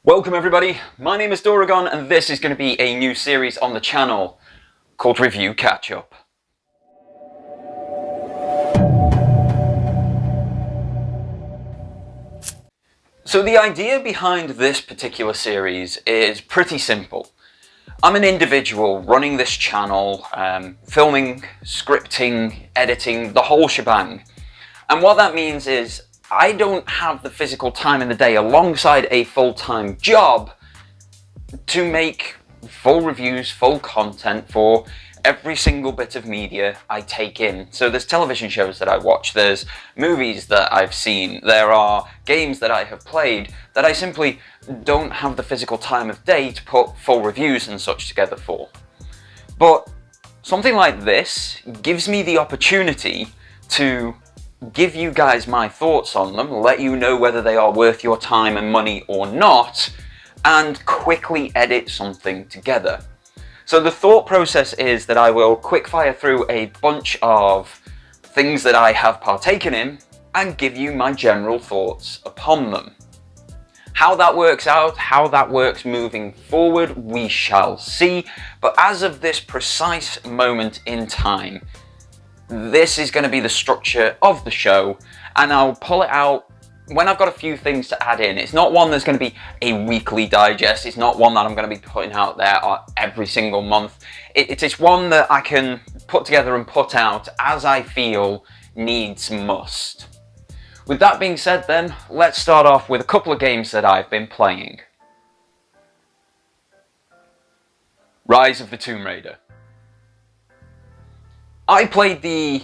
Welcome everybody, my name is Doragon and this is going to be a new series on the channel called Review Catch Up. So the idea behind this particular series is pretty simple. I'm an individual running this channel, filming, scripting, editing, the whole shebang. And what that means is I don't have the physical time in the day alongside a full-time job to make full reviews, full content for every single bit of media I take in. So there's television shows that I watch, there's movies that I've seen, there are games that I have played that I simply don't have the physical time of day to put full reviews and such together for. But something like this gives me the opportunity to give you guys my thoughts on them, let you know whether they are worth your time and money or not, and quickly edit something together. So the thought process is that I will quickfire through a bunch of things that I have partaken in and give you my general thoughts upon them. How that works out, how that works moving forward, we shall see, but as of this precise moment in time, this is going to be the structure of the show, and I'll pull it out when I've got a few things to add in. It's not one that's going to be a weekly digest, it's not one that I'm going to be putting out there every single month. It's one that I can put together and put out as I feel needs must. With that being said then, let's start off with a couple of games that I've been playing. Rise of the Tomb Raider. I played the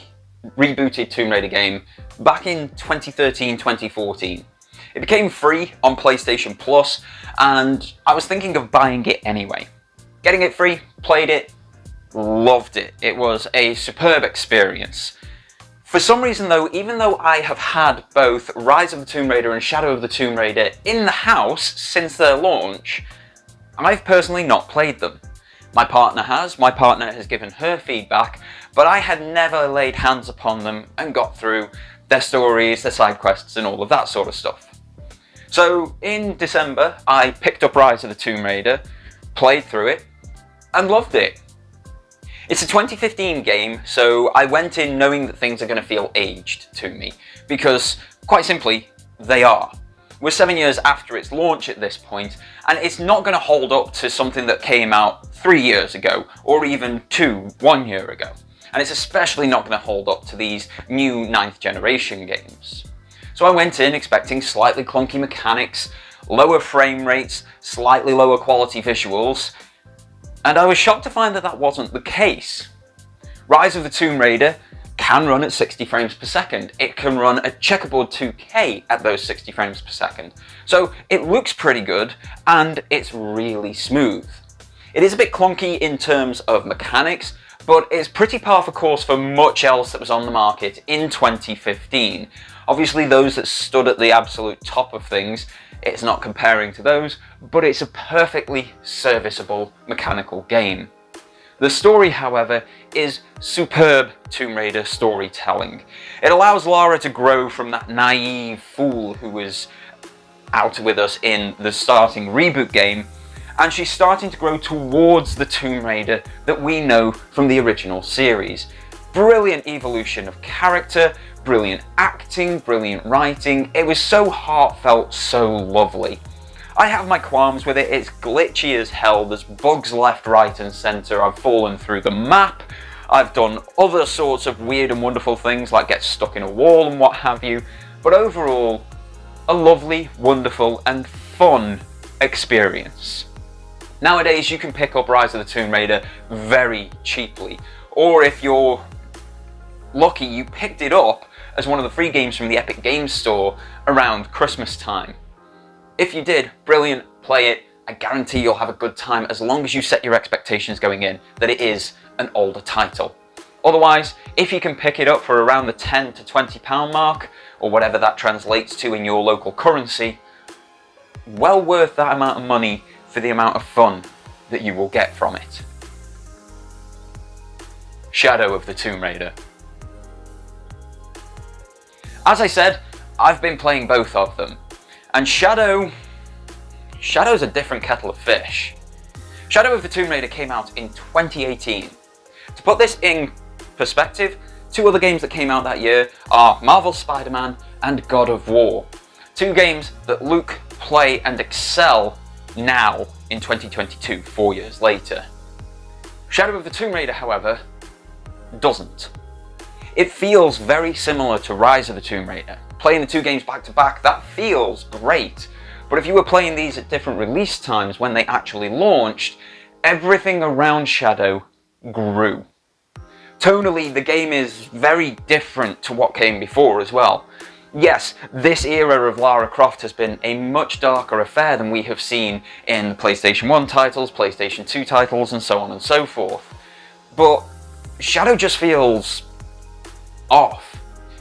rebooted Tomb Raider game back in 2013-2014. It became free on PlayStation Plus, and I was thinking of buying it anyway. Getting it free, played it, loved it. It was a superb experience. For some reason though, even though I have had both Rise of the Tomb Raider and Shadow of the Tomb Raider in the house since their launch, I've personally not played them. My partner has given her feedback, but I had never laid hands upon them and got through their stories, their side quests and all of that sort of stuff. So in December, I picked up Rise of the Tomb Raider, played through it, and loved it. It's a 2015 game, so I went in knowing that things are going to feel aged to me, because quite simply, they are. We're 7 years after its launch at this point, and it's not going to hold up to something that came out 3 years ago, or even 1 year ago. And it's especially not going to hold up to these new 9th generation games. So I went in expecting slightly clunky mechanics, lower frame rates, slightly lower quality visuals, and I was shocked to find that that wasn't the case. Rise of the Tomb Raider can run at 60 frames per second. It can run a checkerboard 2K at those 60 frames per second. So it looks pretty good and it's really smooth. It is a bit clunky in terms of mechanics, but it's pretty par for course for much else that was on the market in 2015. Obviously those that stood at the absolute top of things, it's not comparing to those, but it's a perfectly serviceable mechanical game. The story, however, is superb Tomb Raider storytelling. It allows Lara to grow from that naive fool who was out with us in the starting reboot game, and she's starting to grow towards the Tomb Raider that we know from the original series. Brilliant evolution of character, brilliant acting, brilliant writing. It was so heartfelt, so lovely. I have my qualms with it, it's glitchy as hell, there's bugs left, right and centre, I've fallen through the map, I've done other sorts of weird and wonderful things like get stuck in a wall and what have you, but overall, a lovely, wonderful and fun experience. Nowadays you can pick up Rise of the Tomb Raider very cheaply, or if you're lucky you picked it up as one of the free games from the Epic Games Store around Christmas time. If you did, brilliant, play it. I guarantee you'll have a good time as long as you set your expectations going in that it is an older title. Otherwise, if you can pick it up for around the £10 to £20 mark, or whatever that translates to in your local currency, well worth that amount of money for the amount of fun that you will get from it. Shadow of the Tomb Raider. As I said, I've been playing both of them, and Shadow Shadow's a different kettle of fish. Shadow of the Tomb Raider came out in 2018. To put this in perspective, two other games that came out that year are Marvel's Spider-Man and God of War. Two games that look, play and excel now in 2022, 4 years later. Shadow of the Tomb Raider, however, doesn't. It feels very similar to Rise of the Tomb Raider. Playing the two games back to back, that feels great. But if you were playing these at different release times when they actually launched, everything around Shadow grew. Tonally, the game is very different to what came before as well. Yes, this era of Lara Croft has been a much darker affair than we have seen in the PlayStation 1 titles, PlayStation 2 titles, and so on and so forth. But Shadow just feels off.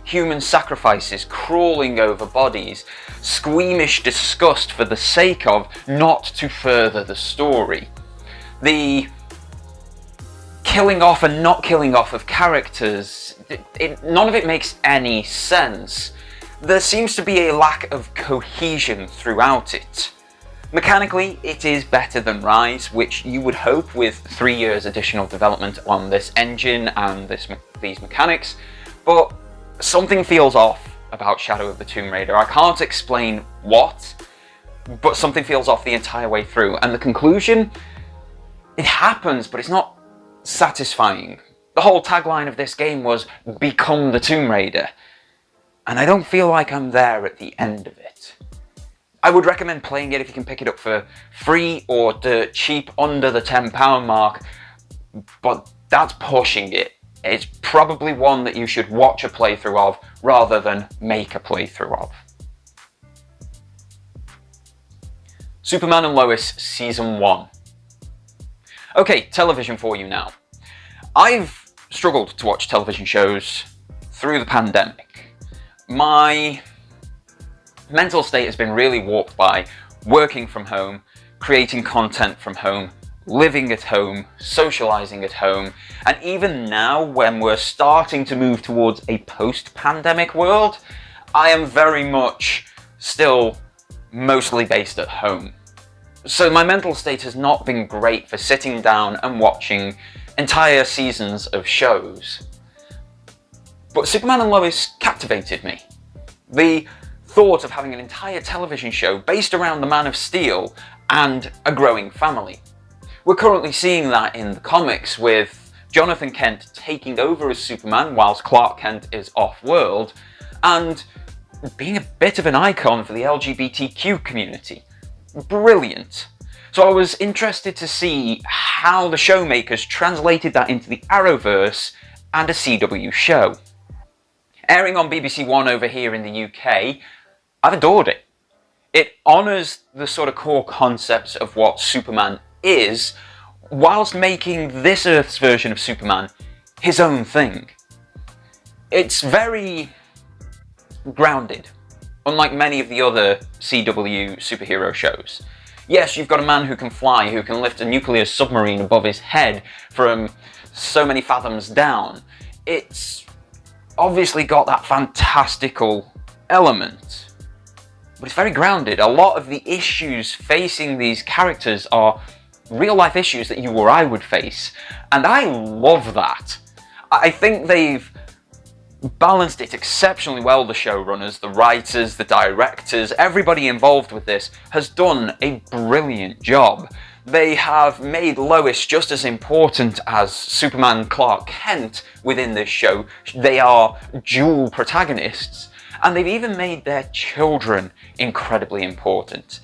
Human sacrifices, crawling over bodies, squeamish disgust for the sake of, not to further the story. The killing off and not killing off of characters, none of it makes any sense. There seems to be a lack of cohesion throughout it. Mechanically, it is better than Rise, which you would hope with 3 years additional development on this engine and these mechanics, but something feels off about Shadow of the Tomb Raider. I can't explain what, but something feels off the entire way through. And the conclusion, it happens, but it's not satisfying. The whole tagline of this game was, "Become the Tomb Raider." And I don't feel like I'm there at the end of it. I would recommend playing it if you can pick it up for free or dirt cheap under the £10 mark, but that's pushing it. It's probably one that you should watch a playthrough of rather than make a playthrough of. Superman and Lois Season 1. Okay, television for you now. I've struggled to watch television shows through the pandemic. My mental state has been really warped by working from home, creating content from home, living at home, socializing at home, and even now when we're starting to move towards a post-pandemic world, I am very much still mostly based at home. So my mental state has not been great for sitting down and watching entire seasons of shows. But Superman and Lois captivated me. The thought of having an entire television show based around the Man of Steel and a growing family. We're currently seeing that in the comics with Jonathan Kent taking over as Superman whilst Clark Kent is off-world, and being a bit of an icon for the LGBTQ community. Brilliant. So I was interested to see how the showmakers translated that into the Arrowverse and a CW show. Airing on BBC One over here in the UK, I've adored it. It honours the sort of core concepts of what Superman is, whilst making this Earth's version of Superman his own thing. It's very grounded, unlike many of the other CW superhero shows. Yes, you've got a man who can fly, who can lift a nuclear submarine above his head from so many fathoms down. It's obviously got that fantastical element, but it's very grounded. A lot of the issues facing these characters are real-life issues that you or I would face, and I love that. I think they've balanced it exceptionally well, the showrunners, the writers, the directors, everybody involved with this has done a brilliant job. They have made Lois just as important as Superman Clark Kent within this show. They are dual protagonists, and they've even made their children incredibly important.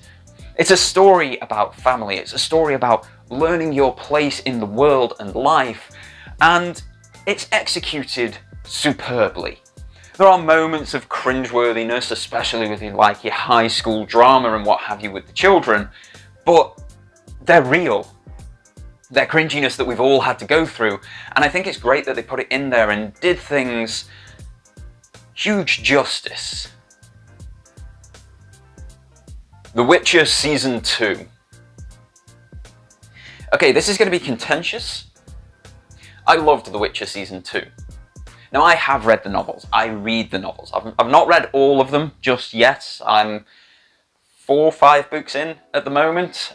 It's a story about family, it's a story about learning your place in the world and life, and it's executed superbly. There are moments of cringeworthiness, especially with like your high school drama and what have you with the children, but they're real. They're cringiness that we've all had to go through, and I think it's great that they put it in there and did things huge justice. The Witcher Season 2. Okay, this is going to be contentious. I loved The Witcher Season 2. Now, I have read the novels. I read the novels. I've not read all of them just yet. I'm 4 or 5 books in at the moment.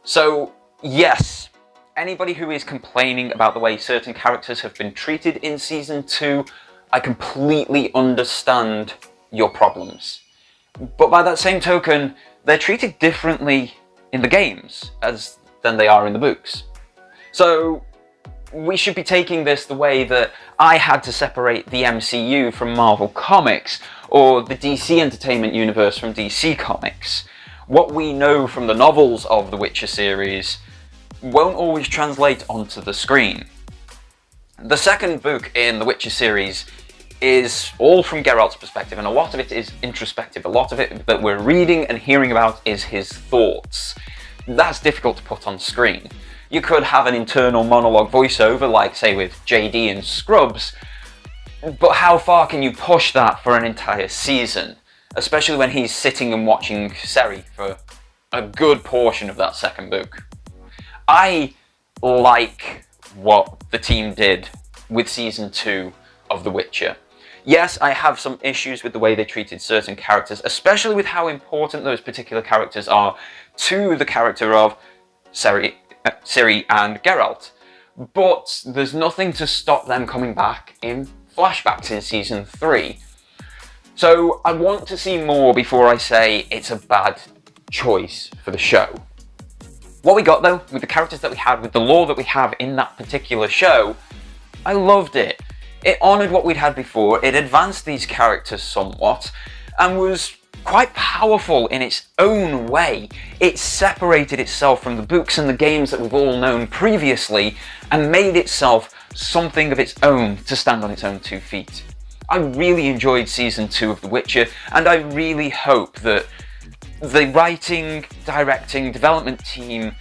So yes, anybody who is complaining about the way certain characters have been treated in Season 2, I completely understand your problems. But by that same token, they're treated differently in the games than they are in the books. So we should be taking this the way that I had to separate the MCU from Marvel Comics, or the DC Entertainment Universe from DC Comics. What we know from the novels of the Witcher series won't always translate onto the screen. The second book in the Witcher series is all from Geralt's perspective, and a lot of it is introspective. A lot of it that we're reading and hearing about is his thoughts. That's difficult to put on screen. You could have an internal monologue voiceover, like say with JD and Scrubs, but how far can you push that for an entire season? Especially when he's sitting and watching Ciri for a good portion of that second book. I like what the team did with Season 2 of The Witcher. Yes, I have some issues with the way they treated certain characters, especially with how important those particular characters are to the character of Ciri and Geralt. But there's nothing to stop them coming back in flashbacks in Season 3. So I want to see more before I say it's a bad choice for the show. What we got though, with the characters that we had, with the lore that we have in that particular show, I loved it. It honoured what we'd had before, it advanced these characters somewhat, and was quite powerful in its own way. It separated itself from the books and the games that we've all known previously, and made itself something of its own to stand on its own 2 feet. I really enjoyed Season 2 of The Witcher, and I really hope that the writing, directing, development team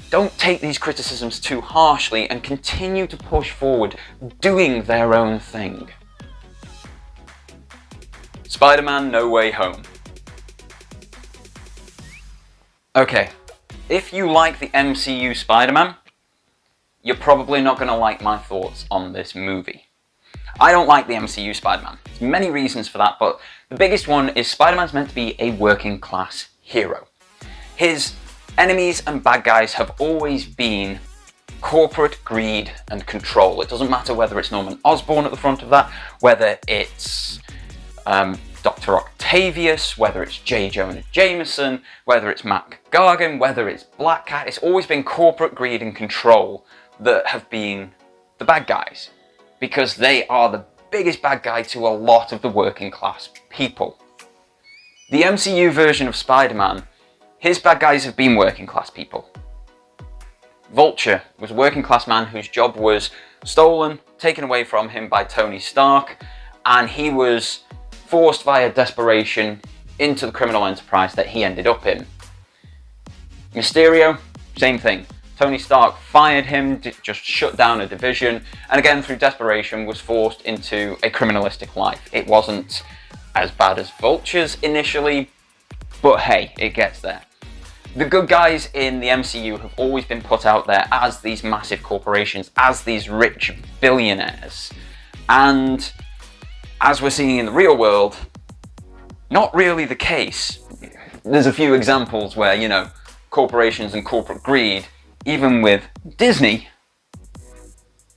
don't take these criticisms too harshly and continue to push forward, doing their own thing. Spider-Man No Way Home. Okay, if you like the MCU Spider-Man, you're probably not going to like my thoughts on this movie. I don't like the MCU Spider-Man. There's many reasons for that, but the biggest one is Spider-Man's meant to be a working class hero. His enemies and bad guys have always been corporate greed and control. It doesn't matter whether it's Norman Osborn at the front of that, whether it's Dr. Octavius, whether it's J. Jonah Jameson, whether it's Matt Gargan, whether it's Black Cat. It's always been corporate greed and control that have been the bad guys, because they are the biggest bad guy to a lot of the working class people. The MCU version of Spider-Man, his bad guys have been working class people. Vulture was a working class man whose job was stolen, taken away from him by Tony Stark, and he was forced via desperation into the criminal enterprise that he ended up in. Mysterio, same thing. Tony Stark fired him, just shut down a division, and again through desperation was forced into a criminalistic life. It wasn't as bad as Vulture's initially, but hey, it gets there. The good guys in the MCU have always been put out there as these massive corporations, as these rich billionaires. And as we're seeing in the real world, not really the case. There's a few examples where, you know, corporations and corporate greed, even with Disney,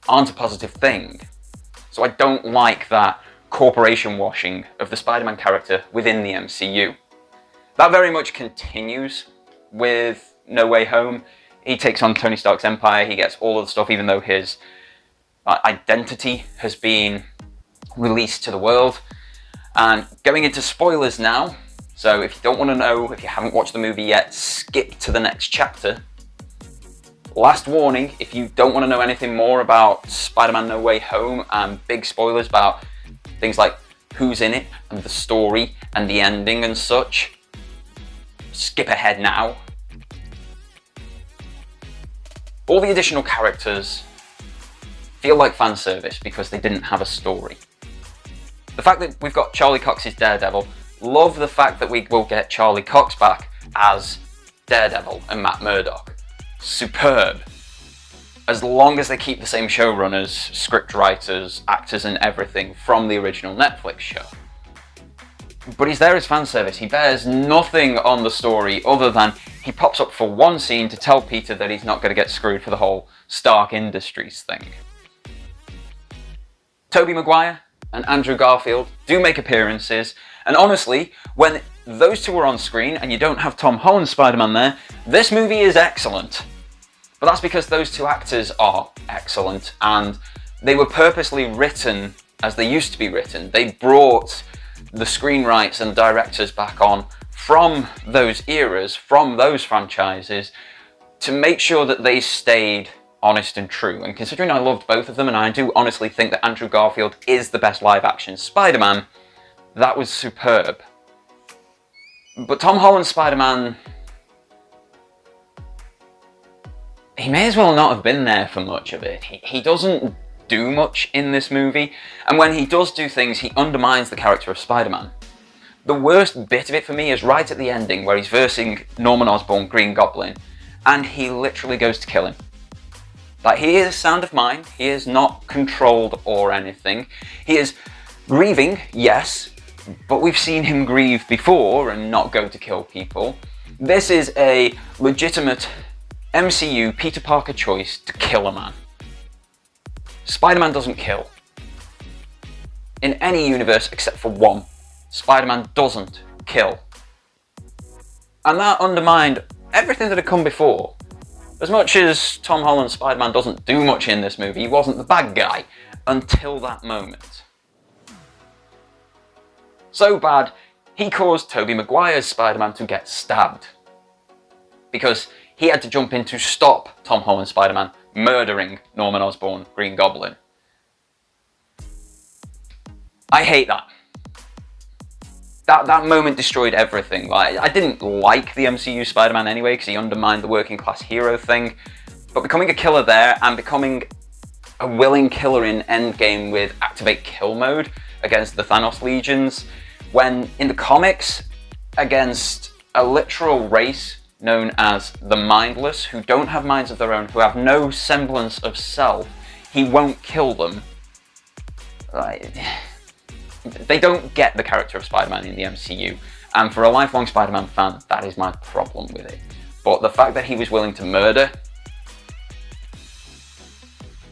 aren't a positive thing. So I don't like that corporation washing of the Spider-Man character within the MCU. That very much continues with No Way Home. He takes on Tony Stark's empire, he gets all of the stuff, even though his identity has been released to the world. And going into spoilers now, so if you don't want to know, if you haven't watched the movie yet, skip to the next chapter. Last warning, if you don't want to know anything more about Spider-Man No Way Home and big spoilers about things like who's in it and the story and the ending and such, skip ahead now. All the additional characters feel like fan service because they didn't have a story. The fact that we've got Charlie Cox's Daredevil, love the fact that we will get Charlie Cox back as Daredevil and Matt Murdock. Superb. As long as they keep the same showrunners, script writers, actors and everything from the original Netflix show. But he's there as fan service. He bears nothing on the story other than he pops up for one scene to tell Peter that he's not going to get screwed for the whole Stark Industries thing. Tobey Maguire and Andrew Garfield do make appearances, and honestly, when those two are on screen and you don't have Tom Holland's Spider-Man there, this movie is excellent. But that's because those two actors are excellent, and they were purposely written as they used to be written. They brought the screenwrites and directors back on from those eras, from those franchises, to make sure that they stayed honest and true. And considering I loved both of them, and I do honestly think that Andrew Garfield is the best live-action Spider-Man, that was superb. But Tom Holland's Spider-Man, he may as well not have been there for much of it. He doesn't do much in this movie, and when he does do things, he undermines the character of Spider-Man. The worst bit of it for me is right at the ending, where he's versing Norman Osborn, Green Goblin, and he literally goes to kill him. Like, he is sound of mind, he is not controlled or anything. He is grieving, yes, but we've seen him grieve before and not go to kill people. This is a legitimate MCU Peter Parker choice to kill a man. Spider-Man doesn't kill. In any universe except for one, Spider-Man doesn't kill. And that undermined everything that had come before. As much as Tom Holland's Spider-Man doesn't do much in this movie, he wasn't the bad guy until that moment. So bad, he caused Tobey Maguire's Spider-Man to get stabbed. Because he had to jump in to stop Tom Holland's Spider-Man murdering Norman Osborn, Green Goblin. I hate that. That moment destroyed everything. Like, I didn't like the MCU Spider-Man anyway, because he undermined the working class hero thing. But becoming a killer there, and becoming a willing killer in Endgame with activate kill mode against the Thanos legions, when in the comics, against a literal race known as the Mindless, who don't have minds of their own, who have no semblance of self, he won't kill them. They don't get the character of Spider-Man in the MCU, and for a lifelong Spider-Man fan, that is my problem with it. But the fact that he was willing to murder,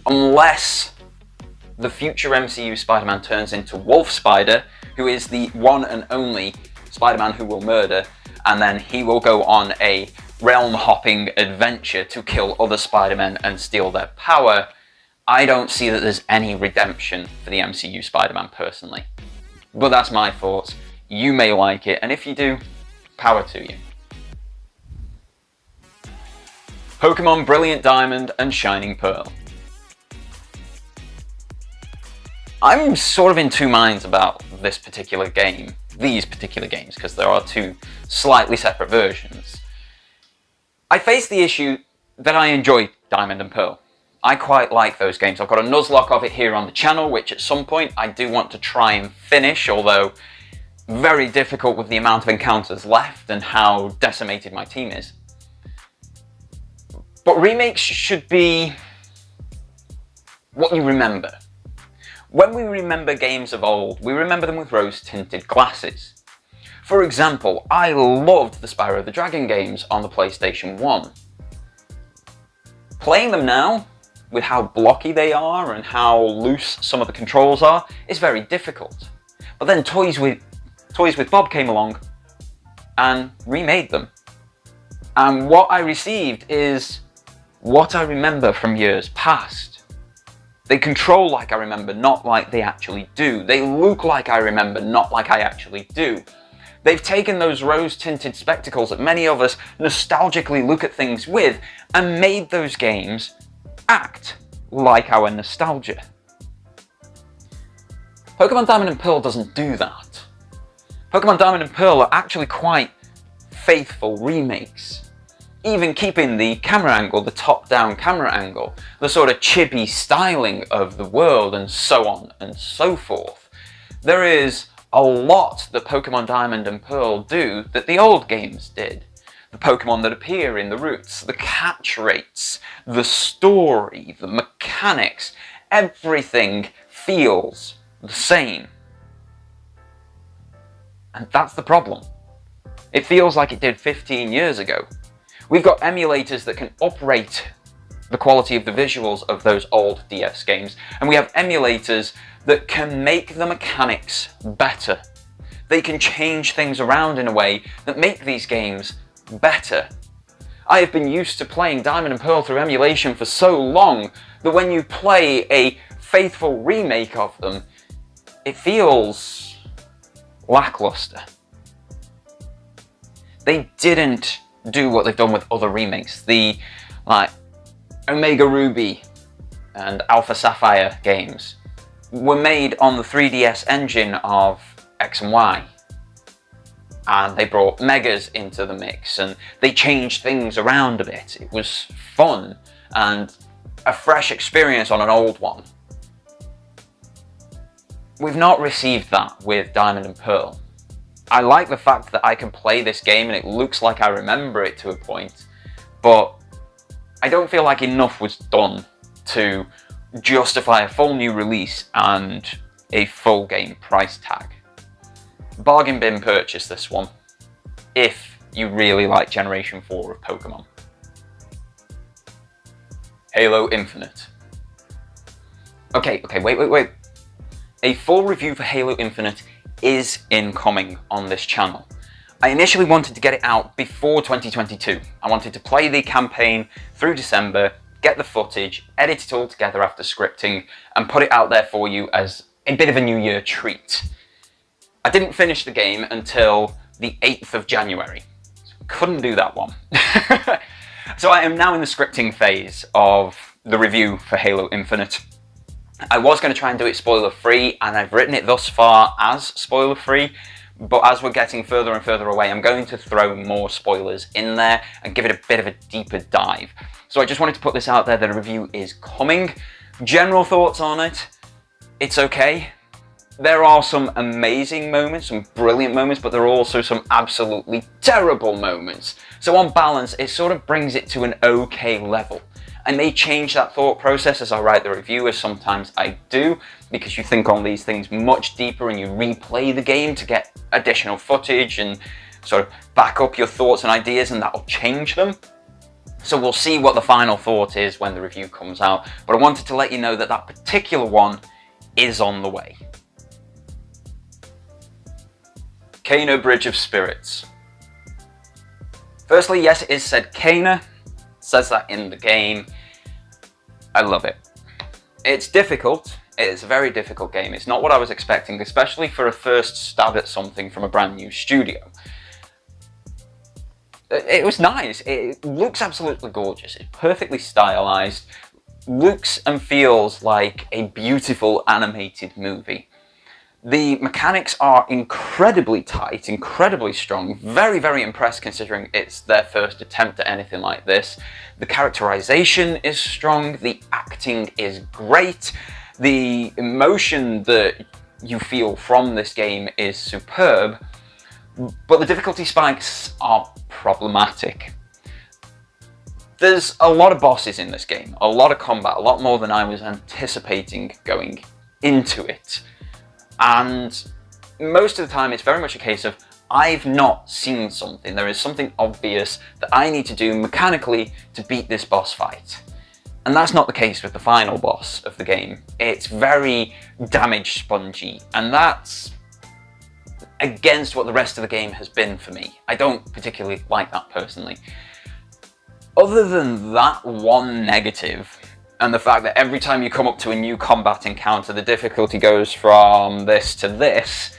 unless the future MCU Spider-Man turns into Wolf Spider, who is the one and only Spider-Man who will murder, and then he will go on a realm-hopping adventure to kill other Spider-Men and steal their power, I don't see that there's any redemption for the MCU Spider-Man personally. But that's my thoughts. You may like it, and if you do, power to you. Pokémon Brilliant Diamond and Shining Pearl. I'm sort of in two minds about this particular game. These particular games, because there are two slightly separate versions. I face the issue that I enjoy Diamond and Pearl. I quite like those games. I've got a Nuzlocke of it here on the channel, which at some point I do want to try and finish, although very difficult with the amount of encounters left and how decimated my team is. But remakes should be what you remember. When we remember games of old, we remember them with rose-tinted glasses. For example, I loved the Spyro the Dragon games on the PlayStation 1. Playing them now, with how blocky they are and how loose some of the controls are, is very difficult. But then Toys with Bob came along and remade them. And what I received is what I remember from years past. They control like I remember, not like they actually do. They look like I remember, not like I actually do. They've taken those rose-tinted spectacles that many of us nostalgically look at things with and made those games act like our nostalgia. Pokémon Diamond and Pearl doesn't do that. Pokémon Diamond and Pearl are actually quite faithful remakes. Even keeping the camera angle, the top-down camera angle, the sort of chibi styling of the world, and so on and so forth. There is a lot that Pokémon Diamond and Pearl do that the old games did. The Pokémon that appear in the routes, the catch rates, the story, the mechanics, everything feels the same. And that's the problem. It feels like it did 15 years ago. We've got emulators that can uprate the quality of the visuals of those old DS games, and we have emulators that can make the mechanics better. They can change things around in a way that make these games better. I have been used to playing Diamond and Pearl through emulation for so long that when you play a faithful remake of them, it feels lackluster. They didn't do what they've done with other remakes. The Omega Ruby and Alpha Sapphire games were made on the 3DS engine of X and Y. And they brought Megas into the mix and they changed things around a bit. It was fun and a fresh experience on an old one. We've not received that with Diamond and Pearl. I like the fact that I can play this game and it looks like I remember it to a point, but I don't feel like enough was done to justify a full new release and a full game price tag. Bargain bin purchase this one, if you really like Generation 4 of Pokémon. Halo Infinite. Okay, wait. A full review for Halo Infinite is incoming on this channel. I initially wanted to get it out before 2022. I wanted to play the campaign through December, get the footage, edit it all together after scripting, and put it out there for you as a bit of a New Year treat. I didn't finish the game until the 8th of January. So couldn't do that one. So I am now in the scripting phase of the review for Halo Infinite. I was going to try and do it spoiler-free, and I've written it thus far as spoiler-free, but as we're getting further and further away, I'm going to throw more spoilers in there and give it a bit of a deeper dive. So I just wanted to put this out there that a review is coming. General thoughts on it, it's okay. There are some amazing moments, some brilliant moments, but there are also some absolutely terrible moments. So on balance, it sort of brings it to an okay level. I may change that thought process as I write the review, as sometimes I do, because you think on these things much deeper and you replay the game to get additional footage and sort of back up your thoughts and ideas, and that will change them. So we'll see what the final thought is when the review comes out, but I wanted to let you know that that particular one is on the way. Kena Bridge of Spirits. Firstly, yes, it is said Kena. It says that in the game. I love it. It's difficult. It's a very difficult game. It's not what I was expecting, especially for a first stab at something from a brand new studio. It was nice. It looks absolutely gorgeous. It's perfectly stylized. Looks and feels like a beautiful animated movie. The mechanics are incredibly tight, incredibly strong, very, very impressed considering it's their first attempt at anything like this. The characterization is strong, the acting is great, the emotion that you feel from this game is superb, but the difficulty spikes are problematic. There's a lot of bosses in this game, a lot of combat, a lot more than I was anticipating going into it. And most of the time it's very much a case of I've not seen something. There is something obvious that I need to do mechanically to beat this boss fight. And that's not the case with the final boss of the game. It's very damage spongy, and that's against what the rest of the game has been for me. I don't particularly like that personally. Other than that one negative, and the fact that every time you come up to a new combat encounter, the difficulty goes from this to this,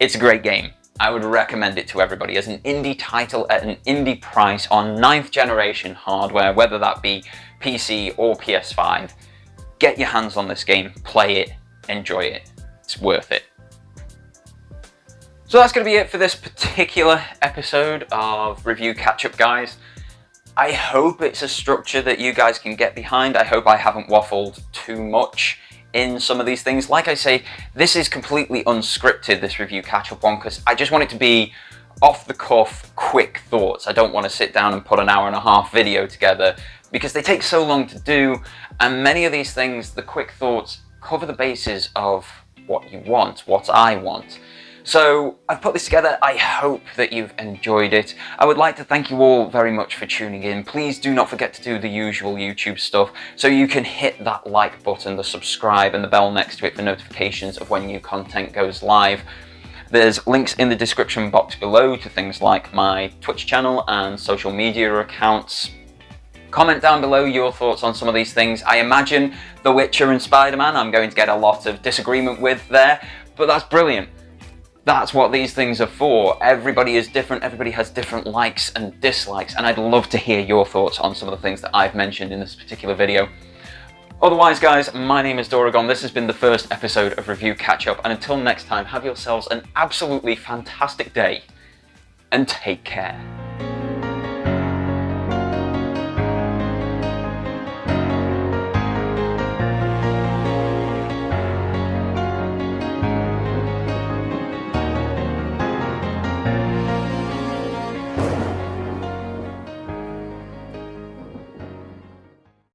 it's a great game. I would recommend it to everybody as an indie title at an indie price on 9th generation hardware, whether that be PC or PS5. Get your hands on this game, play it, enjoy it. It's worth it. So that's going to be it for this particular episode of Review Catch-Up, guys. I hope it's a structure that you guys can get behind. I hope I haven't waffled too much in some of these things. Like I say, this is completely unscripted, this review catch-up one, because I just want it to be off-the-cuff, quick thoughts. I don't want to sit down and put an hour-and-a-half video together, because they take so long to do, and many of these things, the quick thoughts, cover the bases of what you want, what I want. So I've put this together. I hope that you've enjoyed it. I would like to thank you all very much for tuning in. Please do not forget to do the usual YouTube stuff, so you can hit that like button, the subscribe, and the bell next to it for notifications of when new content goes live. There's links in the description box below to things like my Twitch channel and social media accounts. Comment down below your thoughts on some of these things. I imagine The Witcher and Spider-Man I'm going to get a lot of disagreement with there, but that's brilliant. That's what these things are for. Everybody is different, everybody has different likes and dislikes, and I'd love to hear your thoughts on some of the things that I've mentioned in this particular video. Otherwise, guys, my name is Doragon. This has been the first episode of Review Catch Up, and until next time, have yourselves an absolutely fantastic day, and take care.